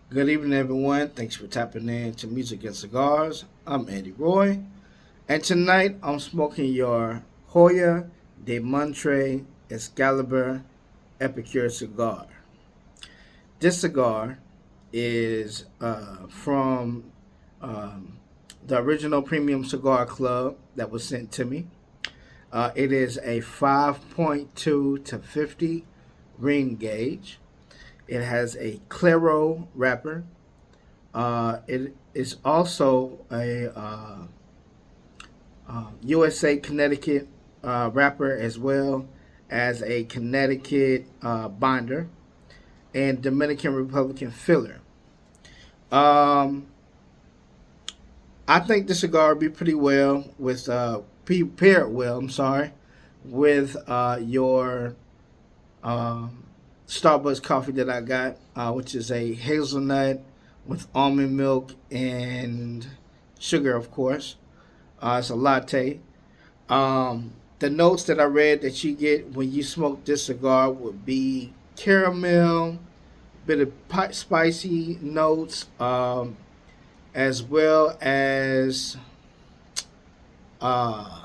Good evening, everyone. Thanks for tapping in to Music and Cigars. I'm Andy Roy, and tonight I'm smoking your Hoya de Montre Excalibur Epicure cigar. This cigar is from um, the original Premium Cigar Club that was sent to me. It is a 5.2 to 50 ring gauge. It has a Claro wrapper. It is also a USA Connecticut wrapper as well as a Connecticut binder and Dominican Republican filler. Um, I think the cigar would be pretty well with paired well. I'm sorry, with your um, Starbucks coffee that I got, which is a hazelnut with almond milk and sugar, of course. It's a latte. The notes that I read that you get when you smoke this cigar would be caramel, bit of spicy notes, as well as uh,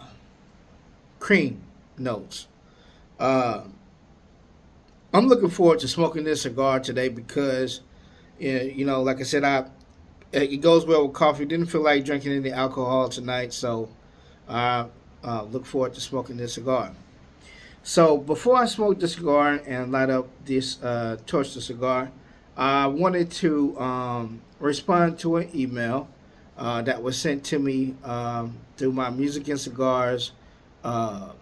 cream notes. Uh, I'm looking forward to smoking this cigar today because, like I said, it goes well with coffee. Didn't feel like drinking any alcohol tonight, so I look forward to smoking this cigar. So before I smoke the cigar and light up this torch the cigar, I wanted to respond to an email that was sent to me through my Music and Cigars uh,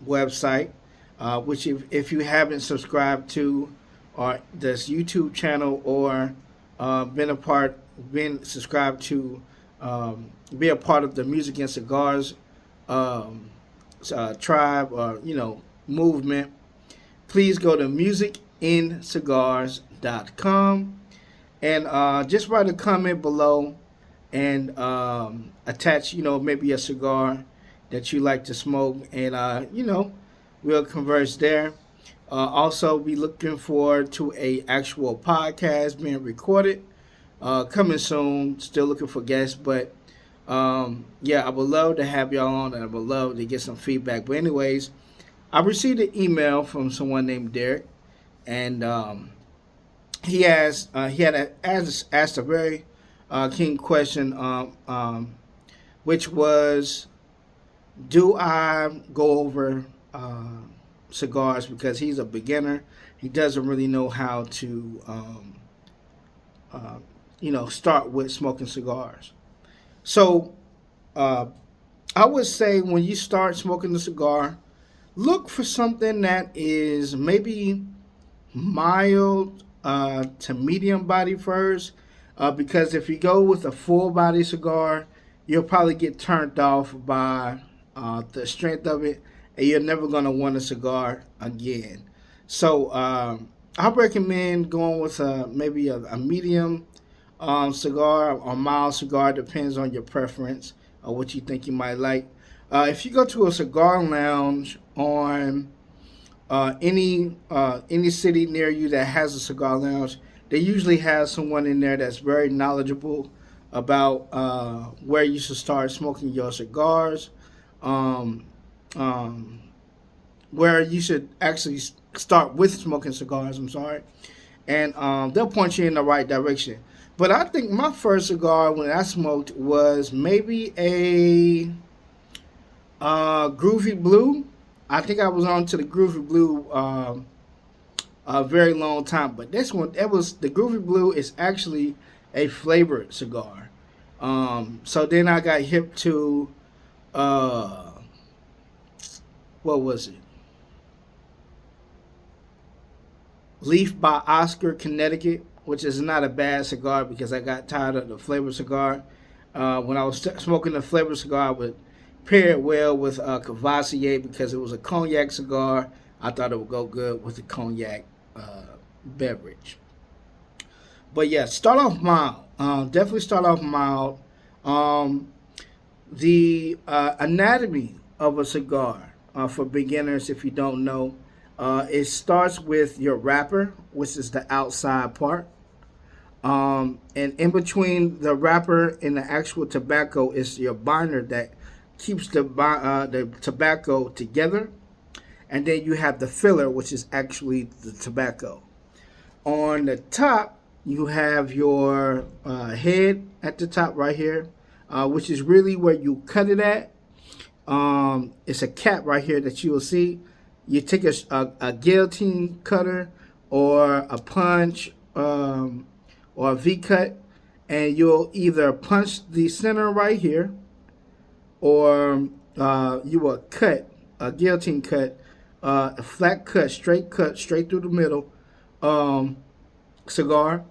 website, which if you haven't subscribed to or this YouTube channel or been subscribed to, be a part of the Music and Cigars um, tribe or movement, please go to musicincigars.com and just write a comment below and attach maybe a cigar that you like to smoke and we'll converse there. Also be looking forward to a actual podcast being recorded coming soon. Still looking for guests, but yeah, I would love to have y'all on, and I would love to get some feedback. But anyways, I received an email from someone named Derek, and he had asked a very keen question, which was, do I go over cigars because he's a beginner? He doesn't really know how to uh, start with smoking cigars. So uh, I would say when you start smoking the cigar, look for something that is maybe mild to medium body first, because if you go with a full body cigar, you'll probably get turned off by the strength of it, and you're never gonna want a cigar again. So I recommend going with maybe a medium cigar or mild cigar. Depends on your preference or what you think you might like. If you go to a cigar lounge on any city near you that has a cigar lounge, they usually have someone in there that's very knowledgeable about where you should start smoking your cigars, um, um, where you should actually start with smoking cigars. I'm sorry, and they'll point you in the right direction. But I think my first cigar when I smoked was maybe a Groovy Blue. I think I was on to the Groovy Blue a very long time. But this one, it was the Groovy Blue is actually a flavored cigar. So then I got hip to uh, what was it? Leaf by Oscar, Connecticut, which is not a bad cigar because I got tired of the flavored cigar. When I was smoking the flavored cigar, I would pair it well with Cavassier because it was a cognac cigar. I thought it would go good with the cognac beverage. But yeah, start off mild. Definitely start off mild. Um, the anatomy of a cigar for beginners, if you don't know, it starts with your wrapper, which is the outside part. And in between the wrapper and the actual tobacco is your binder that keeps the tobacco together. And then you have the filler, which is actually the tobacco. On the top, you have your head at the top right here, which is really where you cut it at. It's a cap right here that you will see. You take a guillotine cutter or a punch or a V cut, and you'll either punch the center right here, or you will cut a guillotine cut, a flat cut, straight through the middle cigar.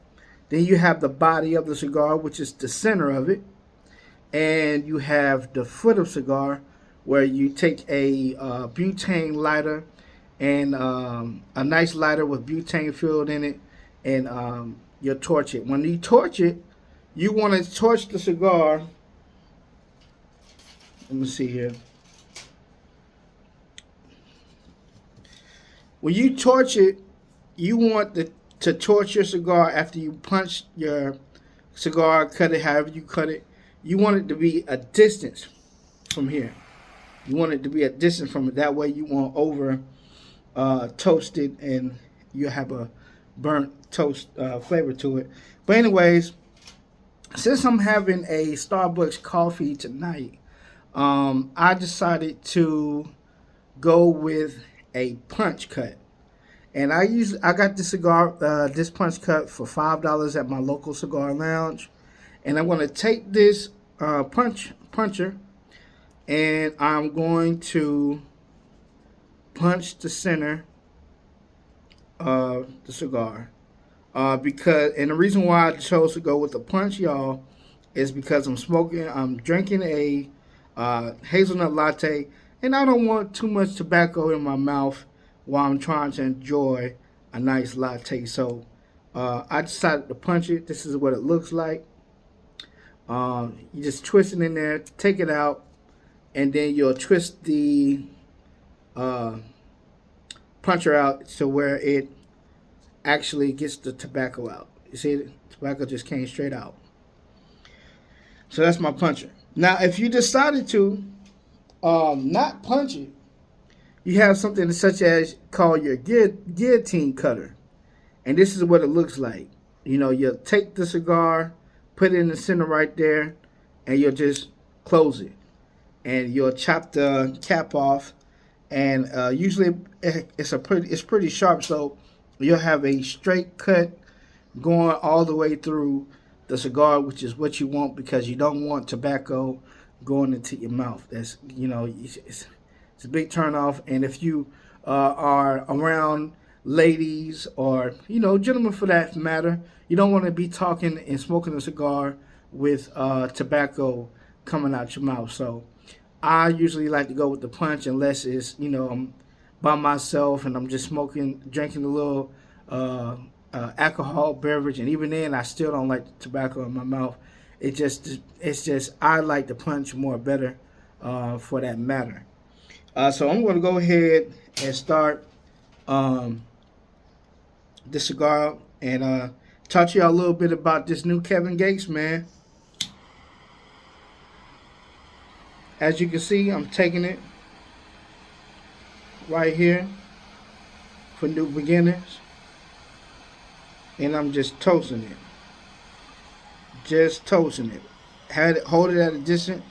Then you have the body of the cigar, which is the center of it, and you have the foot of cigar, where you take a butane lighter and a nice lighter with butane filled in it, and you torch it. When you torch it, you want to torch the cigar. Let me see here. When you torch it, you want to torch your cigar after you punch your cigar, cut it however you cut it. You want it to be a distance from here. You want it to be a distance from it. That way you won't over toast it and you have a burnt toast flavor to it. But anyways, since I'm having a Starbucks coffee tonight, I decided to go with a punch cut. And I got this this punch cut for $5 at my local cigar lounge. And I'm going to take this puncher, and I'm going to punch the center of the cigar. And the reason why I chose to go with the punch, y'all, is because I'm drinking a hazelnut latte, and I don't want too much tobacco in my mouth while I'm trying to enjoy a nice latte. So I decided to punch it. This is what it looks like. You just twist it in there, take it out, and then you'll twist the puncher out to where it actually gets the tobacco out. You see, the tobacco just came straight out. So that's my puncher. Now, if you decided to not punch it, you have something such as called your guillotine cutter. And this is what it looks like. You know, you'll take the cigar, put it in the center right there, and you'll just close it. And you'll chop the cap off. And usually it's pretty sharp, so you'll have a straight cut going all the way through the cigar, which is what you want, because you don't want tobacco going into your mouth. That's, you know, it's a big turn off. And if you are around ladies, or, you know, gentlemen for that matter, you don't want to be talking and smoking a cigar with tobacco coming out your mouth. So I usually like to go with the punch, unless it's, you know, I'm by myself and I'm just drinking a little alcohol beverage, and even then I still don't like the tobacco in my mouth. It's just I like the punch more better for that matter. So I'm going to go ahead and start the cigar and talk to y'all a little bit about this new Kevin Gates, man. As you can see, I'm taking it right here for new beginners, and I'm just toasting it. Hold it at a distance,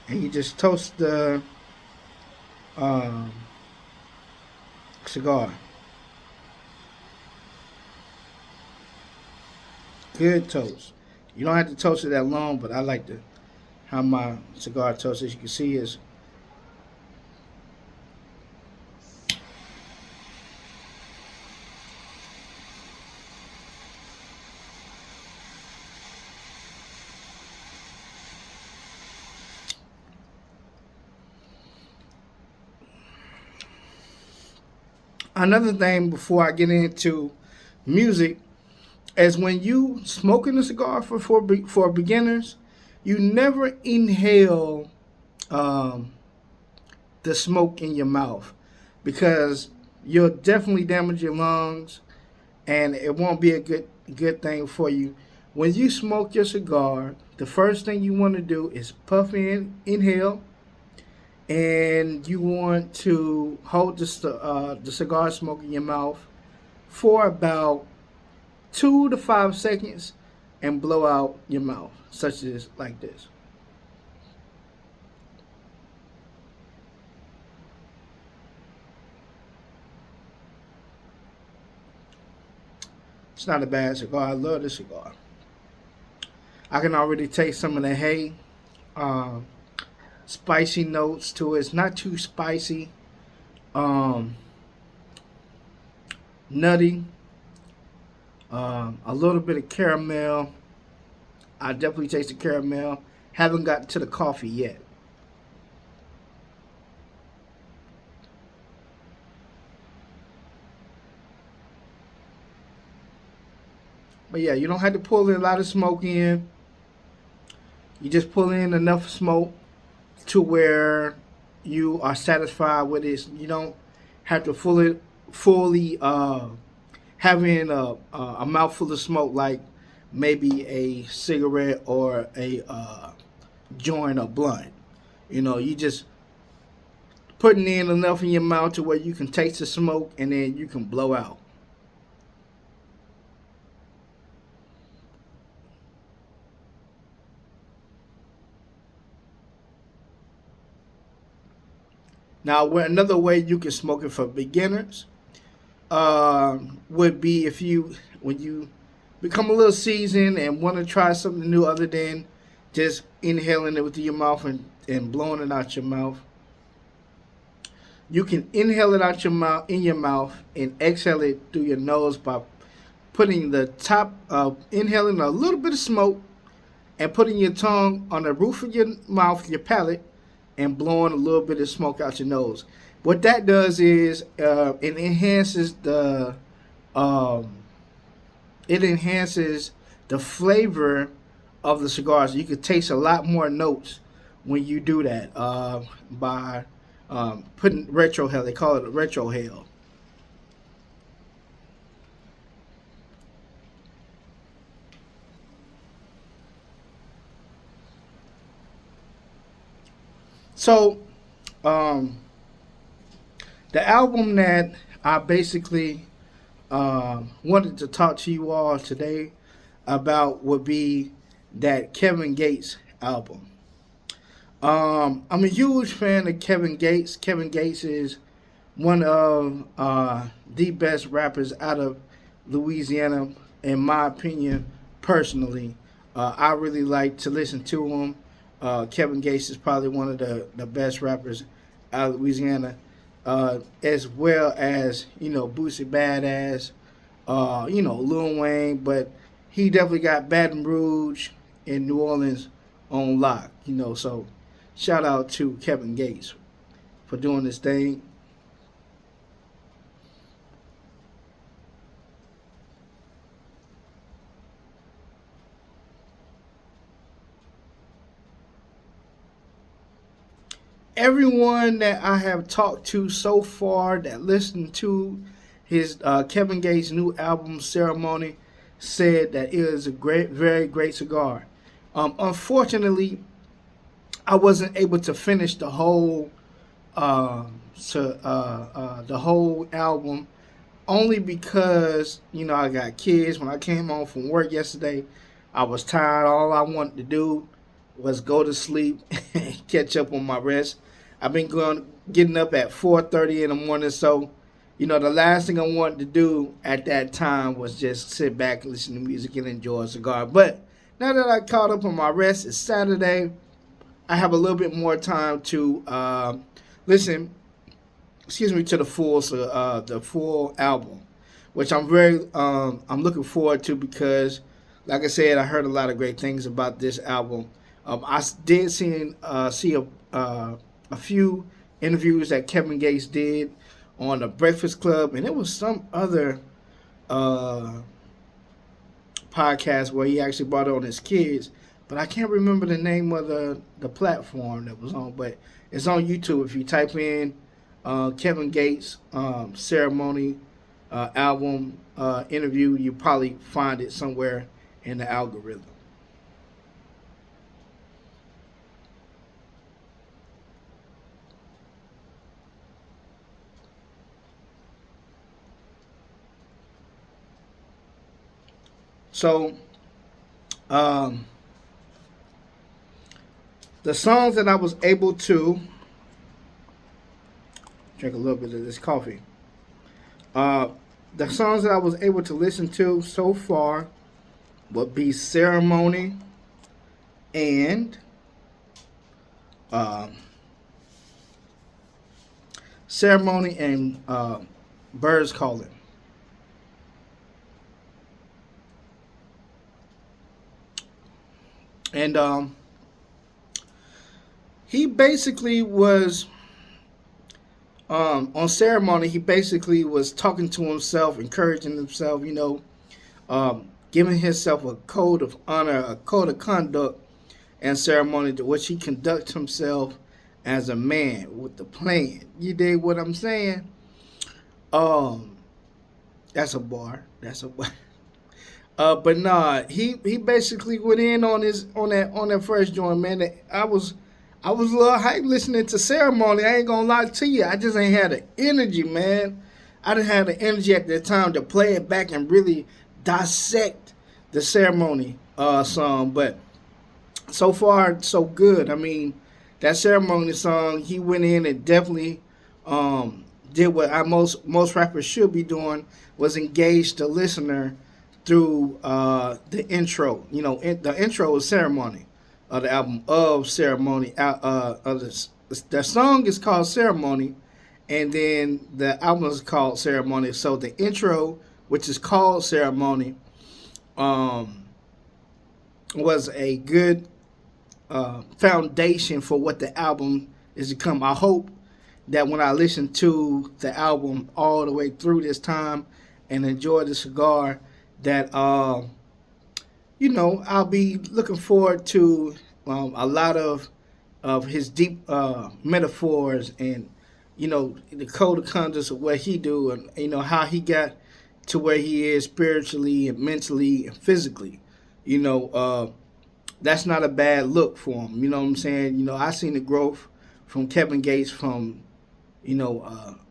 and you just toast the cigar. Good toast. You don't have to toast it that long, but I like to have my cigar toast. As you can see, is another thing before I get into music is when you smoking a cigar for beginners, you never inhale the smoke in your mouth, because you'll definitely damage your lungs, and it won't be a good thing for you. When you smoke your cigar, the first thing you want to do is inhale, and you want to hold the cigar smoke in your mouth for about 2 to 5 seconds and blow out your mouth, such as like this. It's not a bad cigar. I love this cigar. I can already taste some of the hay, um, spicy notes to it. It's not too spicy, um, nutty, a little bit of caramel. I definitely taste the caramel. Haven't gotten to the coffee yet. But yeah, you don't have to pull in a lot of smoke in. You just pull in enough smoke to where you are satisfied with it. You don't have to fully having a mouthful of smoke like maybe a cigarette or a joint or blunt. You just putting in enough in your mouth to where you can taste the smoke and then you can blow out. Now, another way you can smoke it for beginners would be if when you become a little seasoned and want to try something new other than just inhaling it with your mouth and blowing it out your mouth. You can inhale it out your mouth in your mouth and exhale it through your nose by putting the top, inhaling a little bit of smoke and putting your tongue on the roof of your mouth, your palate, and blowing a little bit of smoke out your nose. What that does is it enhances um, the flavor of the cigars. You can taste a lot more notes when you do that by putting retrohale. They call it a retrohale. So, um, the album that I basically wanted to talk to you all today about would be that Kevin Gates album. I'm a huge fan of Kevin Gates. Kevin Gates is one of the best rappers out of Louisiana, in my opinion, personally. I really like to listen to him. Kevin Gates is probably one of the best rappers out of Louisiana, as well as, Boosie Badass, Lil Wayne, but he definitely got Baton Rouge and New Orleans on lock, so shout out to Kevin Gates for doing this thing. Everyone that I have talked to so far that listened to his Kevin Gates' new album Ceremony said that it is a great, very great cigar. Unfortunately, I wasn't able to finish the whole album only because I got kids. When I came home from work yesterday, I was tired. All I wanted to do was go to sleep and catch up on my rest. I've been getting up at 4:30 in the morning, so the last thing I wanted to do at that time was just sit back and listen to music and enjoy a cigar. But now that I caught up on my rest, it's Saturday. I have a little bit more time to listen. Excuse me, to the full album, which I'm looking forward to because, like I said, I heard a lot of great things about this album. I did see a few interviews that Kevin Gates did on the Breakfast Club, and it was some other podcast where he actually brought on his kids, but I can't remember the name of the platform that was on. But it's on YouTube. If you type in Kevin Gates Ceremony album interview, you probably find it somewhere in the algorithm. So um, the songs that I was able to drink a little bit of this coffee. Uh, the songs that I was able to listen to so far would be Ceremony and uh, Ceremony and Birds Calling. And he basically was on Ceremony. He basically was talking to himself, encouraging himself, giving himself a code of honor, a code of conduct and ceremony to which he conducts himself as a man with the plan. You dig what I'm saying? Um, that's a bar. That's a bar. But nah, he basically went in on his on that first joint, man. I was a little hyped listening to Ceremony. I ain't gonna lie to you. I just ain't had the energy, man. I didn't have the energy at that time to play it back and really dissect the Ceremony song. But so far, so good. I mean, that Ceremony song, he went in and definitely did what most rappers should be doing, was engage the listener through the intro. The intro is Ceremony of the album of Ceremony. The song is called Ceremony, and then the album is called Ceremony. So the intro, which is called Ceremony, um, was a good foundation for what the album is to come. I hope that when I listen to the album all the way through this time and enjoy the cigar, that I'll be looking forward to a lot of his deep metaphors and the code of conduct of what he do, and how he got to where he is spiritually and mentally and physically. You know, that's not a bad look for him. You know what I'm saying? I seen the growth from Kevin Gates from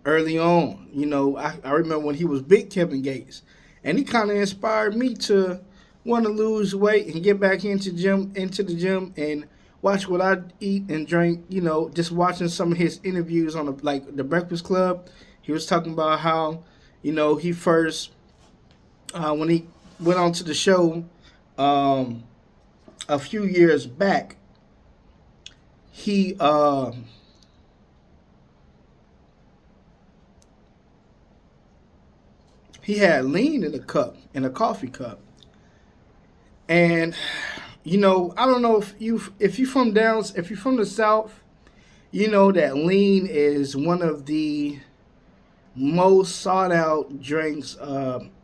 early on. I remember when he was big Kevin Gates, and he kind of inspired me to want to lose weight and get back into the gym and watch what I eat and drink. Just watching some of his interviews on the Breakfast Club. He was talking about how he first when he went on to the show um, a few years back. He had lean in a cup, in a coffee cup, and I don't know if you from the South, you know that lean is one of the most sought out drinks,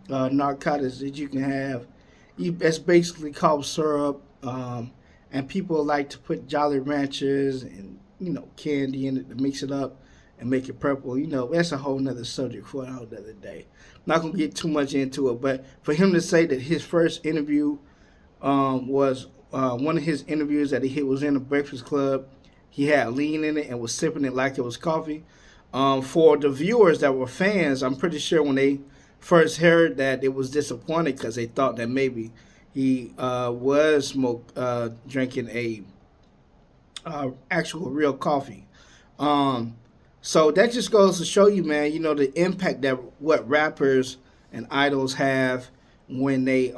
narcotics that you can have. It's basically called syrup, and people like to put Jolly Ranchers and candy in it to mix it up and make it purple. That's a whole nother subject for another day. I'm not gonna get too much into it, but for him to say that his first interview was one of his interviews that he was in a Breakfast Club. He had lean in it and was sipping it like it was coffee. For the viewers that were fans, I'm pretty sure when they first heard that, it was disappointed because they thought that maybe he was drinking a actual real coffee. Um, so that just goes to show you, man, the impact that what rappers and idols have when they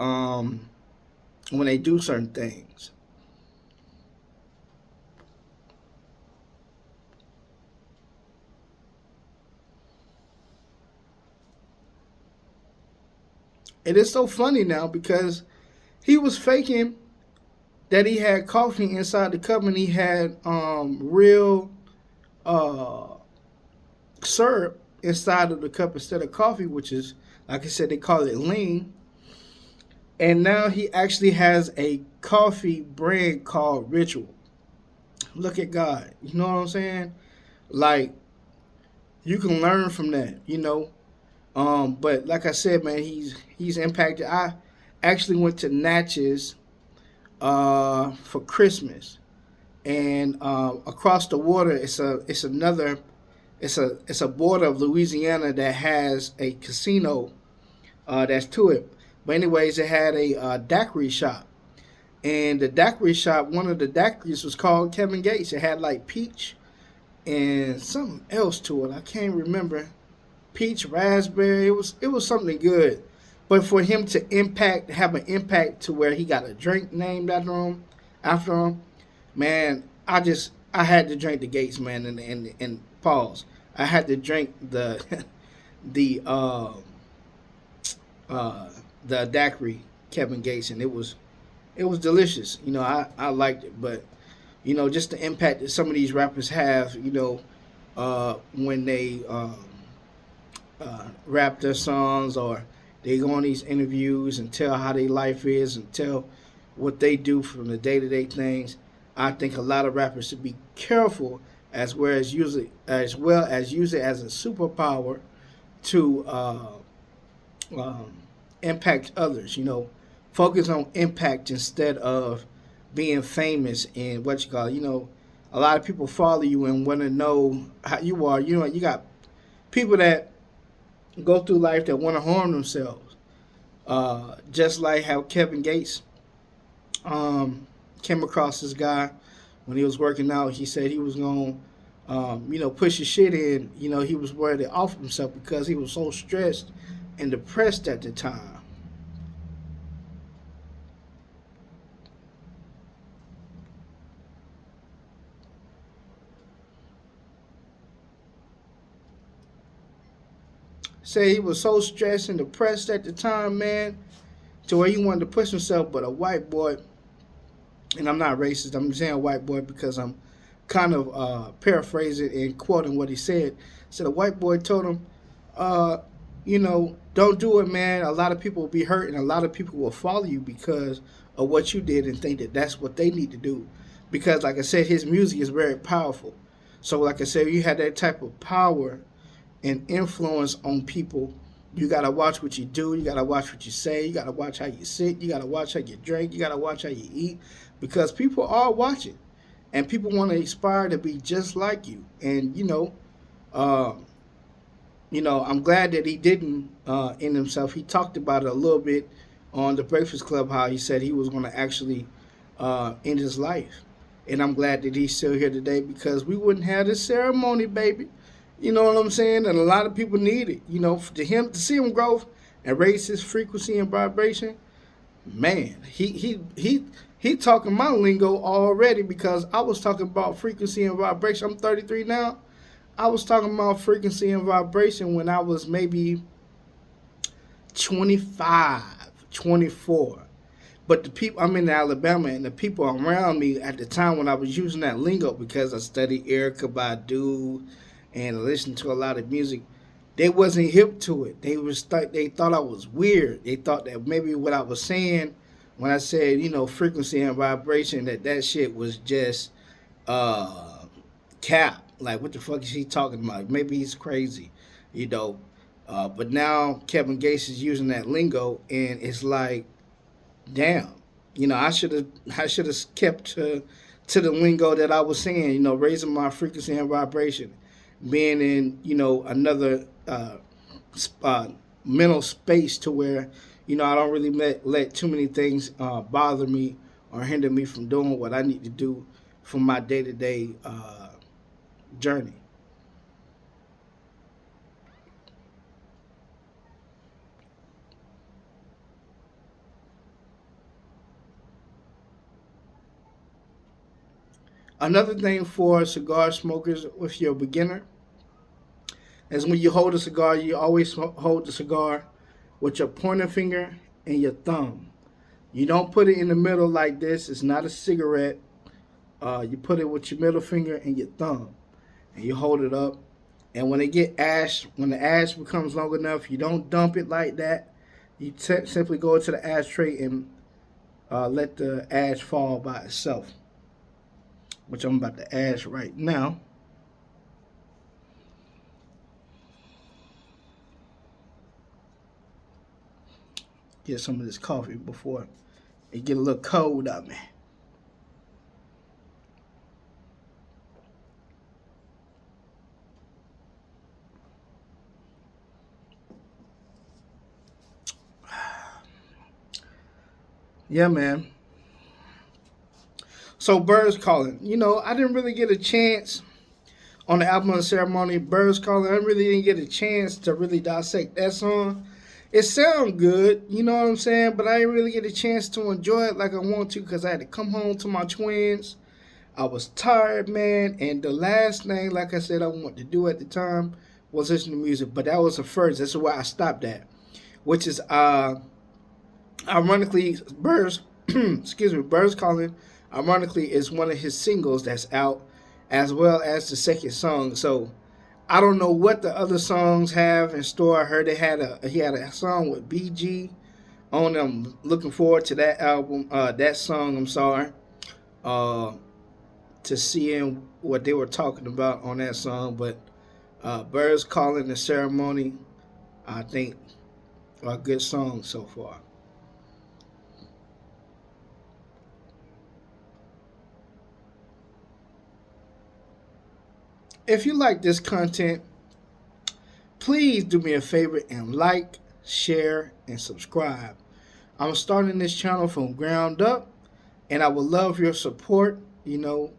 do certain things. It is so funny now because he was faking that he had coffee inside the cup and he had real uh, syrup inside of the cup instead of coffee, which is, like I said, they call it lean. And now he actually has a coffee brand called Ritual. Look at God. You know what I'm saying? Like, you can learn from that. But like I said, man, he's impacted. I actually went to Natchez for Christmas, and across the water, it's a border of Louisiana that has a casino that's to it. But anyways, it had a daiquiri shop, and the daiquiri shop, one of the daiquiris was called Kevin Gates. It had like peach and something else to it. I can't remember. Peach raspberry. It was something good. But for him to have an impact to where he got a drink named after him, man, I had to drink the Gates, man, and pause. I had to drink the uh, the daiquiri Kevin Gates, and it was delicious. I liked it, but just the impact that some of these rappers have, when they rap their songs, or they go on these interviews and tell how their life is and tell what they do from the day to day things. I think a lot of rappers should be careful as well as use it as a superpower to um, impact others. Focus on impact instead of being famous and what you call. A lot of people follow you and want to know how you are. You got people that go through life that want to harm themselves. Just like how Kevin Gates came across this guy when he was working out. He said he was going to, push his shit in. He was worried to off himself because he was so stressed and depressed at the time. Say he was so stressed and depressed at the time, man, to where he wanted to push himself. But a white boy, and I'm not racist, I'm saying white boy because I'm kind of paraphrasing and quoting what he said. So the white boy told him, don't do it, man. A lot of people will be hurt, and a lot of people will follow you because of what you did and think that that's what they need to do. Because, like I said, his music is very powerful. So, like I said, you had that type of power and influence on people. You gotta watch what you do. You gotta watch what you say. You gotta watch how you sit. You gotta watch how you drink. You gotta watch how you eat, because people are watching, and people want to aspire to be just like you. And uh, I'm glad that he didn't end himself. He talked about it a little bit on the Breakfast Club, how he said he was going to actually end his life. And I'm glad that he's still here today, because we wouldn't have this ceremony, baby. You know what I'm saying? And a lot of people need it. To see him grow and raise his frequency and vibration. Man, he talking my lingo already, because I was talking about frequency and vibration. I'm 33 now. I was talking about frequency and vibration when I was maybe 25, 24. But the people, I'm in Alabama, and the people around me at the time when I was using that lingo, because I studied Erykah Badu and listened to a lot of music, they wasn't hip to it. They thought I was weird. They thought that maybe what I was saying when I said, frequency and vibration, that shit was just uh cap. Like, what the fuck is he talking about? Maybe he's crazy, you know. But now Kevin Gates is using that lingo, and it's like, damn, I should have kept to the lingo that I was saying. Raising my frequency and vibration, being in another uh, mental space to where I don't really let too many things bother me or hinder me from doing what I need to do for my day to day journey. Another thing for cigar smokers, if you're a beginner, is when you hold a cigar, you always hold the cigar with your pointer finger and your thumb. You don't put it in the middle like this. It's not a cigarette. You put it with your middle finger and your thumb, and you hold it up. And when the ash becomes long enough, you don't dump it like that. You simply go to the ashtray and let the ash fall by itself, which I'm about to ash right now. get some of this coffee before it get a little cold on me. Yeah, man. So Birds Calling. I didn't really get a chance on the album of the ceremony. Birds Calling. I really didn't get a chance to really dissect that song. It sounded good, you know what I'm saying, but I didn't really get a chance to enjoy it like I want to because I had to come home to my twins. I was tired, man, and the last thing, like I said, I wanted to do at the time was listen to music, but that was the first. That's why I stopped at, which is ironically, Birds, excuse me, Birds Calling, ironically, is one of his singles that's out, as well as the second song. So I don't know what the other songs have in store. I heard he had a song with BG on them. Looking forward to that album, that song. I'm sorry, uh, to seeing what they were talking about on that song. But Birds Calling the Ceremony, I think, are a good song so far. If you like this content, please do me a favor and like, share, and subscribe. I'm starting this channel from ground up, and I would love your support. And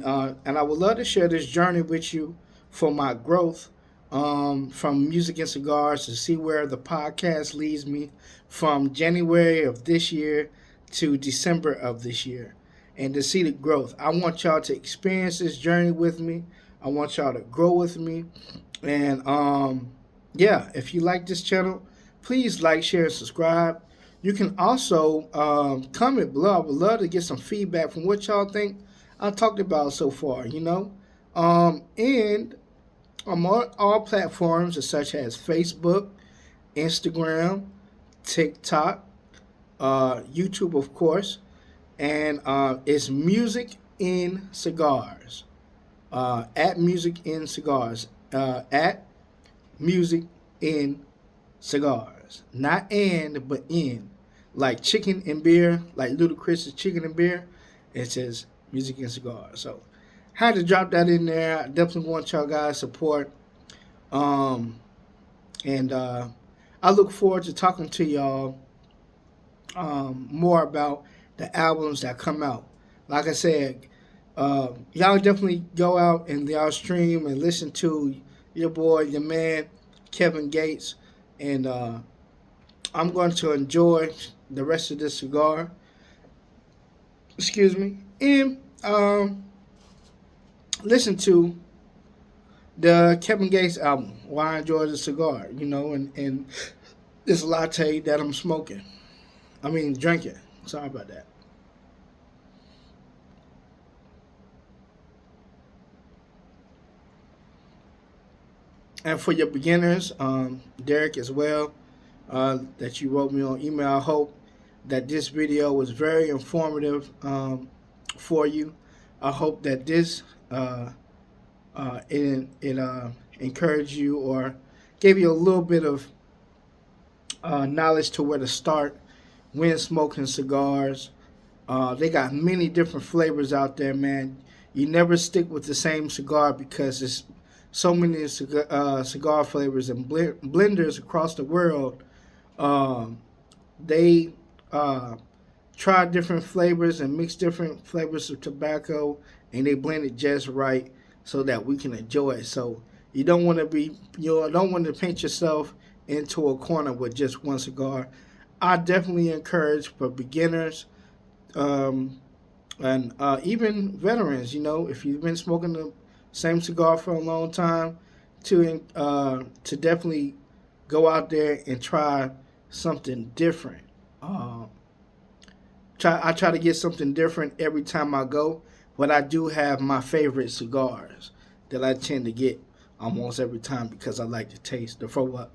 I would love to share this journey with you for my growth, from music and cigars to see where the podcast leads me from January of this year to December of this year, and to see the growth. I want y'all to experience this journey with me. I want y'all to grow with me, and yeah, if you like this channel, please like, share, and subscribe. You can also comment below. I would love to get some feedback from what y'all think I talked about so far. And I'm on all platforms such as Facebook, Instagram, TikTok, YouTube, of course, and it's Music in Cigars. At Music in Cigars. At Music in Cigars. Not and, but in. Like chicken and beer, like Ludacris's chicken and beer. It says Music and Cigars. So, had to drop that in there. I definitely want y'all guys' support. Um, and I look forward to talking to y'all more about the albums that come out. Like I said, y'all definitely go out and y'all stream and listen to your boy, your man, Kevin Gates. And I'm going to enjoy the rest of this cigar. Excuse me. And listen to the Kevin Gates album, Why I Enjoy the Cigar, and this latte that I'm smoking. I mean, drinking. Sorry about that. And for your beginners, Derek as well, that you wrote me on email. I hope that this video was very informative for you. I hope that this it encouraged you or gave you a little bit of knowledge to where to start when smoking cigars. They got many different flavors out there, man. You never stick with the same cigar because there's so many cigar flavors and blenders across the world. Um, they try different flavors and mix different flavors of tobacco, and they blend it just right so that we can enjoy it. So you don't want to paint yourself into a corner with just one cigar. I definitely encourage for beginners, um, and even veterans. If you've been smoking the same cigar for a long time, to definitely go out there and try something different. Uh, I try to get something different every time I go, but I do have my favorite cigars that I tend to get almost every time because I like to taste the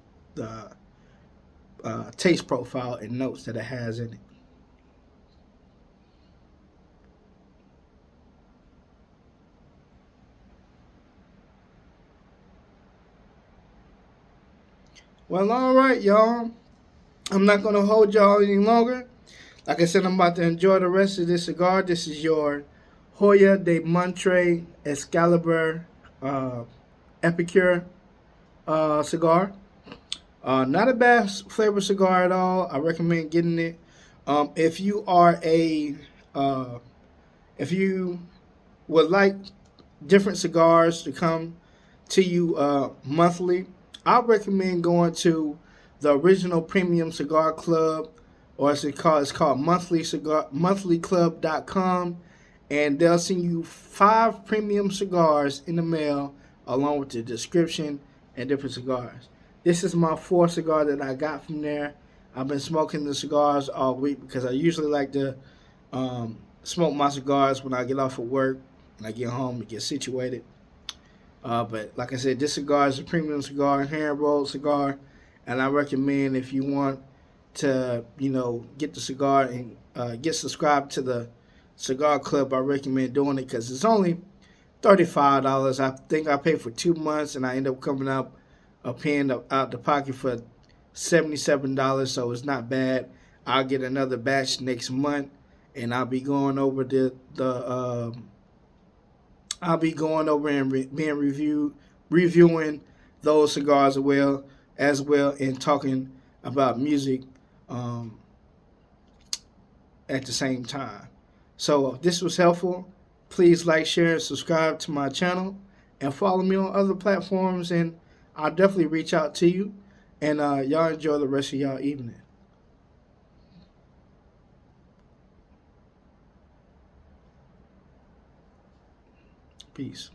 taste profile and notes that it has in it. Well, all right, y'all. I'm not going to hold y'all any longer. Like I said, I'm about to enjoy the rest of this cigar. This is your Hoya de Montre Excalibur uh, Epicure cigar. Not a bad flavor cigar at all. I recommend getting it. If you are uh, if you would like different cigars to come to you monthly, I recommend going to the original Premium Cigar Club, or it's called monthlyclub.com, and they'll send you 5 premium cigars in the mail along with the description and different cigars. This is my fourth cigar that I got from there. I've been smoking the cigars all week because I usually like to smoke my cigars when I get off of work and I get home to get situated. But like I said, this cigar is a premium cigar, hand rolled cigar, and I recommend if you want to, get the cigar and get subscribed to the cigar club. I recommend doing it because it's only $35. I think I paid for 2 months, and I end up coming up paying out the pocket for $77. So it's not bad. I'll get another batch next month, and I'll be going over I'll be going over and reviewing those cigars as well, and talking about music um, at the same time. So if this was helpful, please like, share, and subscribe to my channel, and follow me on other platforms. And I'll definitely reach out to you. And y'all enjoy the rest of y'all evening. Peace.